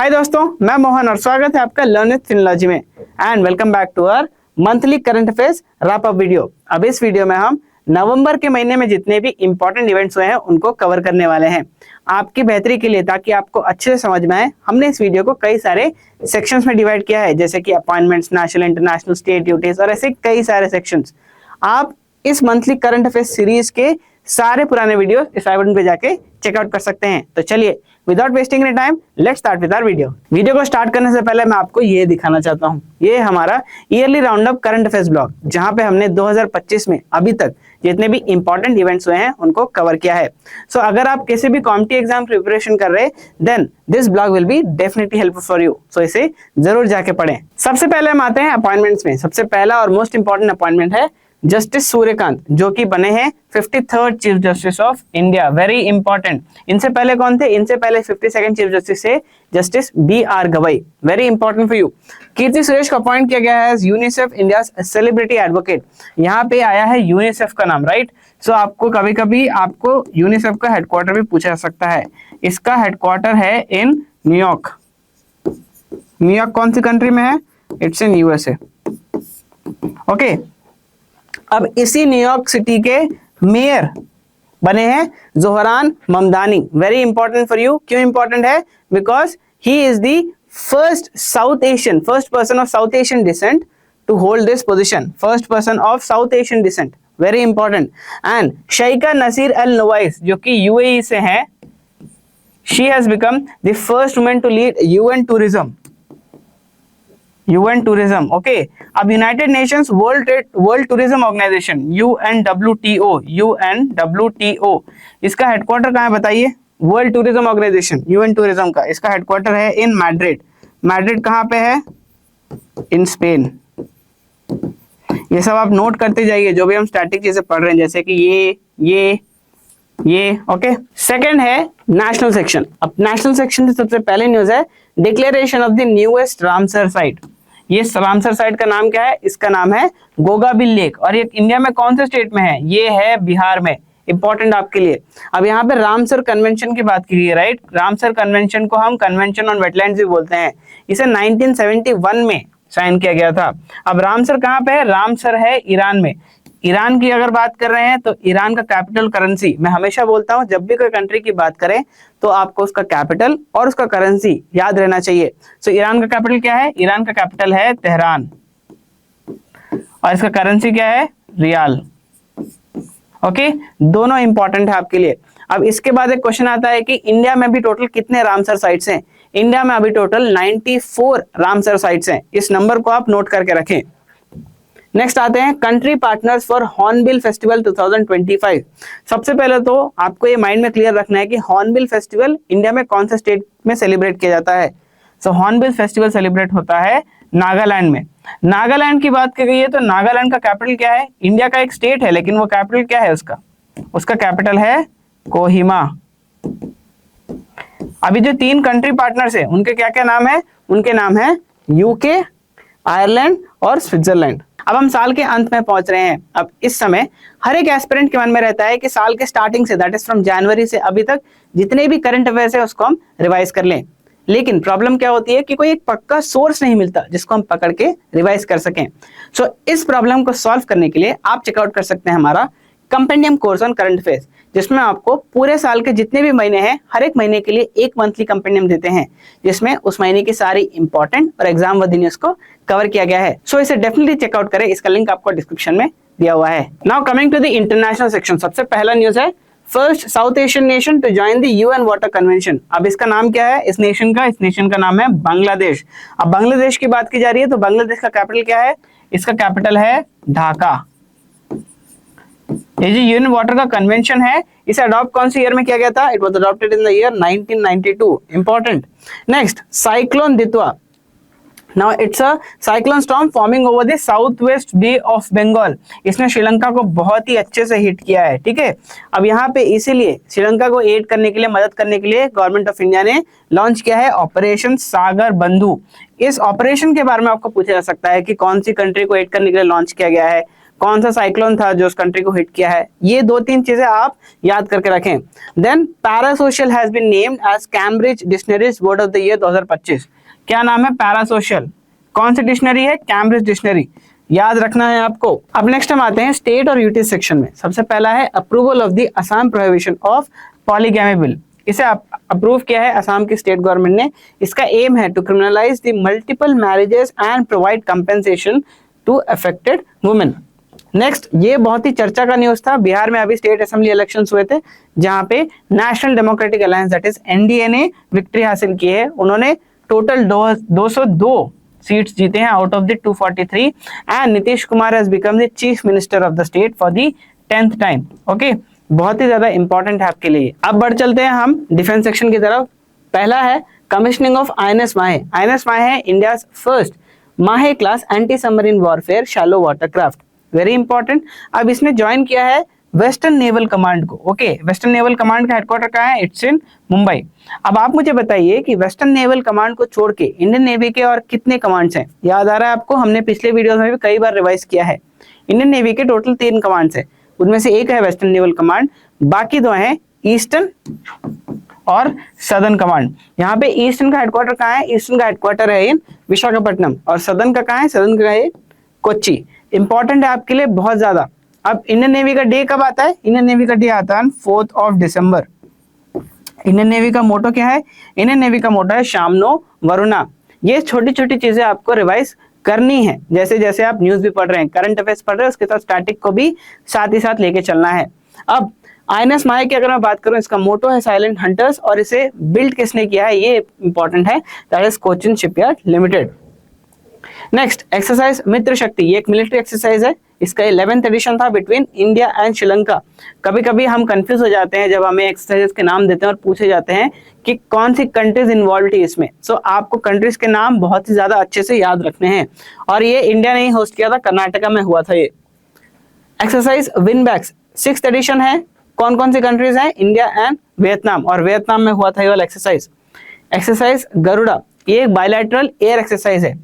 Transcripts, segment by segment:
हाय दोस्तों, मैं मोहन और स्वागत है आपका लर्न विद फिनोलॉजी में and welcome back to our monthly current affairs wrap up video. अब इस वीडियो में हम नवंबर के महीने में जितने भी इंपॉर्टेंट इवेंट्स हुए हैं उनको कवर करने वाले हैं आपकी बेहतरी के लिए, ताकि आपको अच्छे से समझ में आए। हमने इस वीडियो को कई सारे सेक्शंस में डिवाइड किया है, जैसे कि appointments, national, international, state duties और ऐसे कई सारे सेक्शंस। आप इस मंथली करंट अफेयर्स सीरीज के सारे पुराने वीडियो इस आई बटन पे जाके चेकआउट कर सकते हैं। तो चलिए without wasting any time let's start with our video को स्टार्ट करने से पहले मैं आपको ये दिखाना चाहता हूँ, ये हमारा yearly round up current affairs blog, जहां पे हमने 2025 में अभी तक जितने भी इंपॉर्टेंट इवेंट्स हुए हैं उनको कवर किया है। सो अगर आप किसी भी कॉम्पिटिटिव एग्जाम प्रिपरेशन कर रहे हैं then this blog will be definitely helpful for you. So इसे जरूर जाके पढ़ें। सबसे पहले हम आते हैं अपॉइंटमेंट्स में। सबसे पहला और मोस्ट इंपॉर्टेंट अपॉइंटमेंट है जस्टिस सूर्यकांत, जो कि बने हैं 53rd chief justice of India. Very important. इनसे पहले कौन थे? इनसे पहले 52nd चीफ जस्टिस से justice BR Gavai. Very important for you. Keerthy Suresh को अपॉइंट किया गया है यूनिसेफ इंडिया सेलिब्रिटी एडवोकेट। यहाँ पे आया है यूनिसेफ का नाम, राइट? सो आपको कभी कभी आपको यूनिसेफ का हेडक्वार्टर भी पूछा जा सकता है। इसका हेडक्वार्टर है इन न्यूयॉर्क। न्यूयॉर्क कौन सी कंट्री में है? It's in USA। ओके, अब इसी न्यूयॉर्क सिटी के मेयर बने हैं Zohran Mamdani. Very important for you. क्यों इंपॉर्टेंट है? Because he is the first person of South Asian descent to hold this position. First person of South Asian descent, very important. And Sheikha Nasser Al Nowais, जो कि UAE से हैं, she has become the first woman to lead UN tourism. Okay. अब United Nations World Tourism Organization UNWTO, इसका headquarter कहाँ है बताइए? World Tourism organisation UN tourism का इसका हेडक्वार्टर है इन मैड्रिड। मैड्रिड कहाँ पे है? In Spain. ये सब आप नोट करते जाइए जो भी हम स्टैटिक चीजें पढ़ रहे हैं, जैसे कि ये ओके। सेकंड है नेशनल सेक्शन। अब नेशनल सेक्शन से सबसे पहले न्यूज है declaration of the newest Ramsar site. ये रामसर साइट का नाम क्या है? इसका नाम है गोगाबिल लेक। और ये इंडिया में कौन से स्टेट में है? ये है बिहार में। इंपॉर्टेंट आपके लिए। अब यहाँ पे रामसर कन्वेंशन की बात की गई है, राइट? रामसर कन्वेंशन को हम कन्वेंशन ऑन वेटलैंड्स भी बोलते हैं। इसे 1971 में साइन किया गया था। अब रामसर कहाँ पे है? रामसर है ईरान में। ईरान की अगर बात कर रहे हैं तो ईरान का कैपिटल करेंसी, मैं हमेशा बोलता हूं जब भी कोई कंट्री की बात करें तो आपको उसका कैपिटल और उसका करेंसी याद रहना चाहिए। सो ईरान का कैपिटल क्या है? ईरान का कैपिटल है तेहरान और इसका करेंसी क्या है? रियाल। ओके, दोनों इंपॉर्टेंट है आपके लिए। अब इसके बाद एक क्वेश्चन आता है कि इंडिया में भी टोटल कितने रामसर साइट्स हैं? इंडिया में अभी टोटल 94 रामसर साइट्स हैं। इस नंबर को आप नोट करके रखें। नेक्स्ट आते हैं country partners for hornbill festival 2025। सबसे पहले तो आपको ये माइंड में क्लियर रखना है कि हॉर्नबिल फेस्टिवल इंडिया में कौन से स्टेट में सेलिब्रेट किया जाता है। सो हॉर्नबिल फेस्टिवल सेलिब्रेट होता है नागालैंड में। नागालैंड की बात की गई है तो नागालैंड का कैपिटल क्या है? इंडिया का एक स्टेट है लेकिन वो कैपिटल क्या है उसका कैपिटल है कोहिमा। अभी जो 3 कंट्री पार्टनर्स है उनके क्या क्या नाम है? उनके नाम है UK, आयरलैंड और स्विट्जरलैंड। अब हम साल के अंत में पहुंच रहे हैं। अब इस समय हर एक एस्पिरेंट के मन में रहता है कि साल के स्टार्टिंग से, दैट इज फ्रॉम जनवरी से अभी तक जितने भी करंट अफेयर्स है उसको हम रिवाइज कर लें। लेकिन प्रॉब्लम क्या होती है कि कोई एक पक्का सोर्स नहीं मिलता जिसको हम पकड़ के रिवाइज कर सकें। सो इस प्रॉब्लम को सॉल्व करने के लिए आप चेकआउट कर सकते हैं हमारा compendium course on current affairs, जिसमें आपको पूरे साल के जितने भी महीने हैं हर एक महीने के लिए एक मंथली कंपेंडियम देते हैं, जिसमें उस महीने की सारी इंपॉर्टेंट और एग्जाम वर्दी न्यूज को कवर किया गया है। सो इसे डेफिनेटली चेकआउट करें। इसका लिंक आपको डिस्क्रिप्शन में दिया हुआ है। Now coming to the international section. सबसे पहला न्यूज है first South Asian nation to join the UN water convention. अब इसका नाम क्या है? इस नेशन का नाम है बांग्लादेश। अब बांग्लादेश की बात की जा रही है तो बांग्लादेश का कैपिटल क्या है? इसका कैपिटल है ढाका। ये जो UN वाटर का कन्वेंशन है इसे अडॉप्ट कौन सी ईयर में किया गया था? It was adopted in the year 1992। Important. Next, cyclone Ditwah. Now it's a cyclone storm forming over the south west Bay of Bengal. इसने श्रीलंका को बहुत ही अच्छे से हिट किया है, ठीक है। अब यहाँ पे इसीलिए श्रीलंका को एड करने के लिए, मदद करने के लिए गवर्नमेंट ऑफ इंडिया ने लॉन्च किया है ऑपरेशन सागर बंधु। इस ऑपरेशन के बारे में आपको पूछा जा सकता है कि कौन सी कंट्री को एड करने के लिए लॉन्च किया गया है, कौन सा साइक्लोन था जो उस कंट्री को हिट किया है, ये 2-3 चीजें आप याद करके रखें। Then parasocial has been named as Cambridge dictionary's word of the year 2025। क्या नाम है पैरासोशल, कौन सी डिक्शनरी है, कैम्ब्रिज डिक्शनरी, याद रखना है आपको। अब नेक्स्ट हम आते हैं स्टेट और यूटी सेक्शन में। सबसे पहला है approval of the Assam prohibition of polygamy bill. इसे अप्रूव किया है असम की स्टेट गवर्नमेंट ने। इसका एम है to criminalise the multiple marriages and provide compensation to affected women. Next, ये बहुत ही चर्चा का न्यूज था। बिहार में अभी स्टेट असेंबली इलेक्शंस हुए थे जहां पे national democratic alliance that is NDA ने विक्ट्री हासिल की है। उन्होंने टोटल 202 सीट्स जीते हैं out of the 243 and Nitish Kumar has become the chief minister of the state for the 10th time. Okay, बहुत ही ज्यादा इंपॉर्टेंट है आपके लिए। अब बढ़ चलते हैं हम डिफेंस सेक्शन की तरफ। पहला है कमीशनिंग ऑफ आईएनएस माहे। आईएनएस माहे है इंडिया फर्स्ट माहे class anti submarine warfare shallow watercraft, very important. अब इसने ज्वाइन किया है वेस्टर्न नेवल कमांड को। ओके, वेस्टर्न नेवल कमांड का हेडक्वार्टर कहाँ है, इट्स इन मुंबई। अब आप मुझे बताइए कि वेस्टर्न नेवल कमांड को छोड़ के इंडियन नेवी के और कितने कमांड्स हैं। याद आ रहा है आपको, हमने पिछले वीडियोस में भी कई बार रिवाइज किया है। इंडियन नेवी के टोटल 3 कमांड्स हैं, उनमें से एक है वेस्टर्न नेवल कमांड, बाकी 2 हैं ईस्टर्न और सदर्न कमांड। यहाँ पे ईस्टर्न का हेडक्वार्टर कहाँ है, ईस्टर्न का हेडक्वार्टर है इन विशाखापट्टनम, और सदर्न का कहाँ है, सदर्न का है कोच्चि। इंपॉर्टेंट है आपके लिए बहुत ज्यादा। अब इंडियन नेवी का डे कब आता है, इंडियन नेवी का डे आता है 4th of December। Indian navy का मोटो क्या है, इंडियन नेवी का मोटो है शामनो वरुणा। ये छोटी छोटी चीजें आपको रिवाइज करनी है, जैसे जैसे आप न्यूज भी पढ़ रहे हैं, करंट अफेयर्स पढ़ रहे हैं, उसके साथ स्टैटिक को भी साथ ही साथ लेके चलना है। अब आईएनएस माहे की अगर मैं बात करूं, इसका मोटो है साइलेंट हंटर्स, और इसे बिल्ड किसने किया है ये इंपॉर्टेंट है, that is Cochin Shipyard Limited. Next, exercise Mitra Shakti, ये एक मिलिट्री एक्सरसाइज है। इसका 11th एडिशन था बिटवीन इंडिया एंड श्रीलंका। कभी कभी हम कंफ्यूज हो जाते हैं जब हमें एक्सरसाइज के नाम देते हैं और पूछे जाते हैं कि कौन सी कंट्रीज इन्वॉल्व थी इसमें। सो आपको कंट्रीज के नाम बहुत ही ज्यादा अच्छे से याद रखने हैं, और ये इंडिया ने ही होस्ट किया था, कर्नाटका में हुआ था ये एक्सरसाइज। विनबैक्स 6th एडिशन है। कौन कौन सी कंट्रीज हैं, इंडिया एंड वियतनाम, और वियतनाम में हुआ था ये वाला एक्सरसाइज। एक्सरसाइज गरुड़ा, ये एक बायलैटरल एयर एक्सरसाइज है।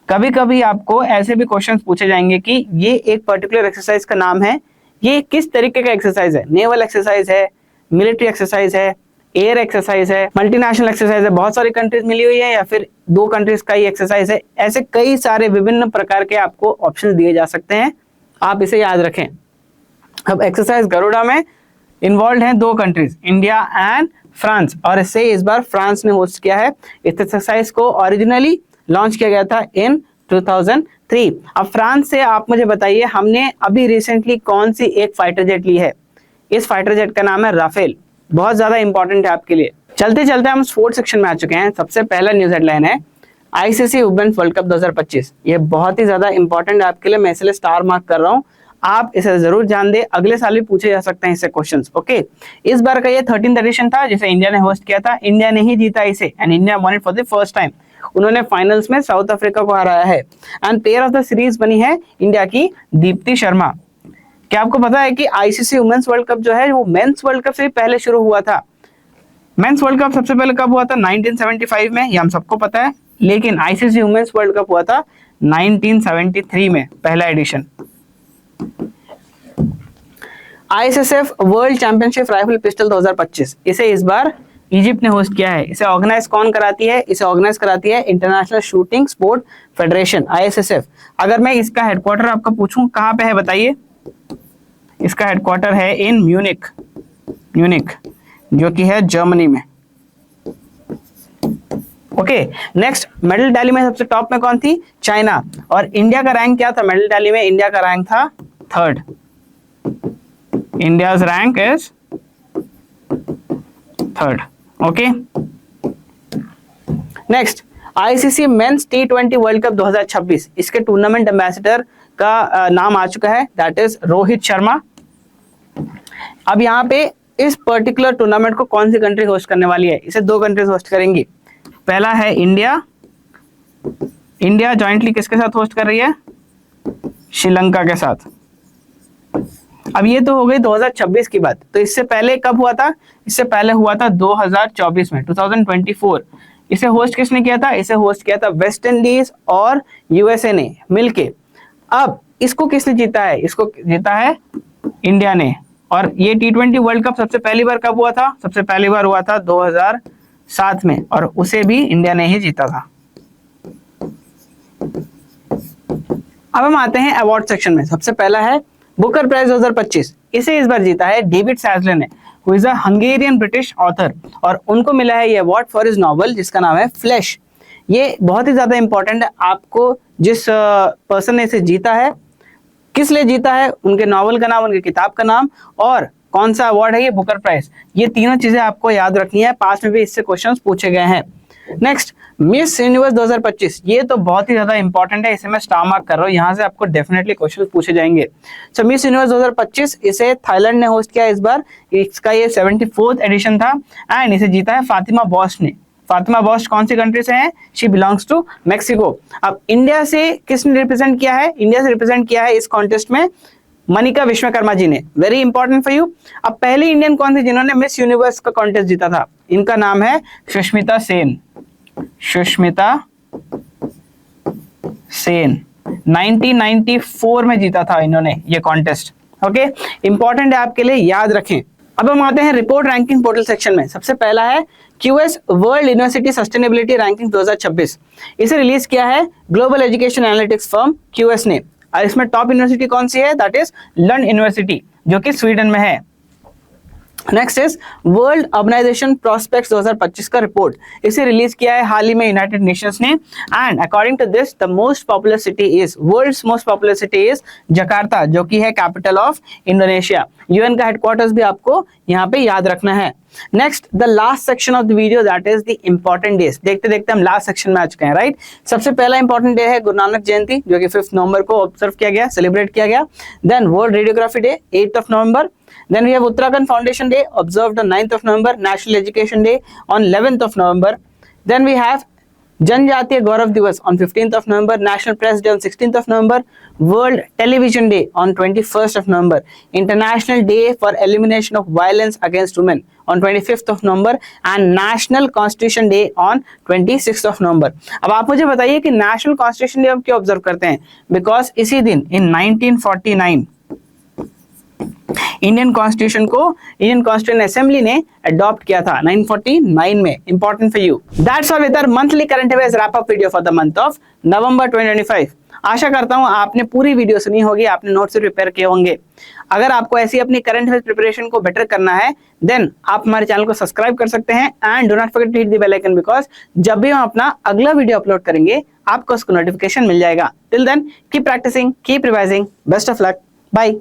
कभी कभी आपको ऐसे भी क्वेश्चंस पूछे जाएंगे कि ये एक पर्टिकुलर एक्सरसाइज का नाम है, ये किस तरीके का एक्सरसाइज है, नेवल एक्सरसाइज है, मिलिट्री एक्सरसाइज है, एयर एक्सरसाइज है, मल्टीनेशनल एक्सरसाइज है, बहुत सारी कंट्रीज मिली हुई है, या फिर 2 कंट्रीज का ही एक्सरसाइज है। ऐसे कई सारे विभिन्न प्रकार के आपको ऑप्शन दिए जा सकते हैं, आप इसे याद रखें। अब एक्सरसाइज गरुड़ा में इन्वॉल्व हैं 2 कंट्रीज, इंडिया एंड फ्रांस, और इससे इस बार फ्रांस ने होस्ट किया है। इस एक्सरसाइज को ओरिजिनली लॉन्च किया गया था इन 2003। अब फ्रांस से आप मुझे बताइए, हमने अभी रिसेंटली कौन सी एक फाइटर जेट ली है, इस फाइटर जेट का नाम है राफेल। बहुत ज्यादा इंपॉर्टेंट है आपके लिए। चलते चलते हम स्पोर्ट्स सेक्शन में आ चुके हैं। सबसे पहला न्यूज हेडलाइन है आईसीसी वुमेन्स वर्ल्ड कप 2025। ये बहुत ही ज्यादा इंपॉर्टेंट है आपके लिए, मैं इसलिए स्टार मार्क कर रहा हूँ, आप इसे जरूर जान दे, अगले साल भी पूछे जा सकते हैं इससे क्वेश्चंस। ओके, इस बार का ये 13th एडिशन था जिसे इंडिया ने होस्ट किया था। इंडिया ने ही जीता इसे, and India won it for the first time. उन्होंने फाइनल्स में साउथ अफ्रीका को हराया है, and player of the series बनी है इंडिया की दीप्ति शर्मा। क्या आपको पता है कि आईसीसी वुमेन्स वर्ल्ड कप जो है वो मेंस वर्ल्ड कप से भी पहले शुरू हुआ था। मेंस वर्ल्ड कप सबसे पहले कब हुआ था, 1975 में, ये हम सबको पता है, लेकिन आईसीसी वुमेन्स वर्ल्ड कप हुआ था 1973 में, पहला edition. ISSF world championship rifle pistol 2025, इसे इस बार इजिप्ट ने होस्ट किया है। इसे ऑर्गेनाइज कौन कराती है, इसे ऑर्गेनाइज कराती है international shooting sport federation, ISSF. अगर मैं इसका हेडक्वार्टर आपको पूछूं कहां पे है बताइए, इसका हेडक्वार्टर है इन म्यूनिक, जो कि है जर्मनी में। ओके, नेक्स्ट, मेडल टैली में सबसे टॉप में कौन थी, चाइना। और इंडिया का रैंक क्या था मेडल टैली में, इंडिया का रैंक था 3rd। India's rank is 3rd. Okay. Next, ICC Men's T20 World Cup 2026, इसके टूर्नामेंट एम्बेसडर का नाम आ चुका है, दैट इज रोहित शर्मा। अब यहाँ पे इस पर्टिकुलर टूर्नामेंट को कौन सी कंट्री होस्ट करने वाली है, इसे 2 कंट्रीज होस्ट करेंगी। पहला है इंडिया, इंडिया जॉइंटली किसके साथ होस्ट कर रही है, श्रीलंका के साथ। अब ये तो हो गई 2026 की बात, तो इससे पहले कब हुआ था, इससे पहले हुआ था 2024 में, 2024। इसे होस्ट किसने किया था, इसे होस्ट किया था वेस्ट इंडीज और यूएसए ने मिलके। अब इसको किसने जीता है? इसको जीता है इंडिया ने। और ये T20 वर्ल्ड कप सबसे पहली बार कब हुआ था? सबसे पहली बार हुआ था 2007 में, और उसे भी इंडिया ने ही जीता था। अब हम आते हैं अवार्ड सेक्शन में। सबसे पहला है बुकर प्राइज 2025। इसे इस बार जीता है डेविड सैजलर ने, who is a Hungarian British author, और उनको मिला है ये अवार्ड फॉर हिज नॉवल जिसका नाम है फ्लैश। ये बहुत ही ज्यादा इंपॉर्टेंट है। आपको जिस पर्सन ने इसे जीता है, किस लिए जीता है, उनके नॉवल का नाम, उनकी किताब का नाम, और कौन सा अवार्ड है ये बुकर प्राइज, ये तीनों चीजें आपको याद रखनी है। पास्ट में भी इससे क्वेश्चंस पूछे गए हैं। Next, miss universe 2025। ये तो बहुत ही ज्यादा इंपॉर्टेंट है, इसे मैं स्टार मार्क कर रहा हूँ, यहाँ से आपको डेफिनेटली क्वेश्चंस पूछे जाएंगे। सो मिस यूनिवर्स 2025 इसे थाईलैंड ने होस्ट किया इस बार। इसका ये 74th एडिशन था, एंड इसे जीता है फातिमा बॉस्ट ने। फातिमा बॉस्ट कौन सी कंट्री से है? She belongs to Mexico. अब इंडिया से किसने रिप्रेजेंट किया है? इंडिया से रिप्रेजेंट किया है इस कॉन्टेस्ट में मनिका विश्वकर्मा जी ने। Very important for you. अब पहली इंडियन कौन थी जिन्होंने मिस यूनिवर्स का कॉन्टेस्ट जीता था? इनका नाम है सुष्मिता सेन। सुष्मिता सेन 1994 में जीता था इन्होंने ये कॉन्टेस्ट। ओके, इंपॉर्टेंट है आपके लिए, याद रखें। अब हम आते हैं रिपोर्ट रैंकिंग पोर्टल सेक्शन में। सबसे पहला है QS world university sustainability ranking 2026। इसे रिलीज किया है global education analytics firm QS ने। और इसमें टॉप यूनिवर्सिटी कौन सी है? दैट इज लंड यूनिवर्सिटी, जो कि स्वीडन में है। Next is world urbanisation prospects 2025 का रिपोर्ट। इसे रिलीज किया है हाल ही में यूनाइटेड नेशंस ने, and according to this the most popular city is, world's most popular city is Jakarta, जो कि है कैपिटल ऑफ इंडोनेशिया। यूएन का हेडक्वार्टर्स भी आपको यहाँ पे याद रखना है। Next, the last section of the video, that is the important days. देखते देखते हम लास्ट सेक्शन में आ चुके हैं, राइट। सबसे पहला इंपॉर्टेंट डे है गुरु नानक जयंती, जो कि 5 नवंबर को ऑब्जर्व किया गया, सेलिब्रेट किया गया। Then world radiography day 8th of November. Then we have Uttarakhand Foundation Day, observed on 9th of November. National Education Day on 11th of November. Then we have जनजातीय गौरव दिवस on 15th of November, National Press Day on 16th of November, World Television Day on 21st of November, International Day for Elimination of Violence Against Women on 25th of November, and National Constitution Day on 26th of November. अब आप मुझे बताइए कि National Constitution Day हम क्यों observe करते हैं? Because इसी दिन in 1949 इंडियन कॉन्स्टिट्यूशन को इंडियन कॉन्स्टिट्यूशन असेंबली ने अडॉप्ट किया था 949 में। Important for you. That's all with our monthly current affairs wrap up video for the month of November 2025। आशा करता हूं आपने पूरी वीडियो सुनी होगी, आपने नोट्स से प्रिपेयर किए होंगे। अगर आपको ऐसी अपनी करंट अफेयर्स प्रिपरेशन को बेटर करना है, देन आप हमारे चैनल को सब्सक्राइब कर सकते हैं, and do not forget to hit the bell icon, because जब भी हम अपना अगला वीडियो अपलोड करेंगे आपको उसको नोटिफिकेशन मिल जाएगा। Till then keep practising, keep revising, best of luck, bye.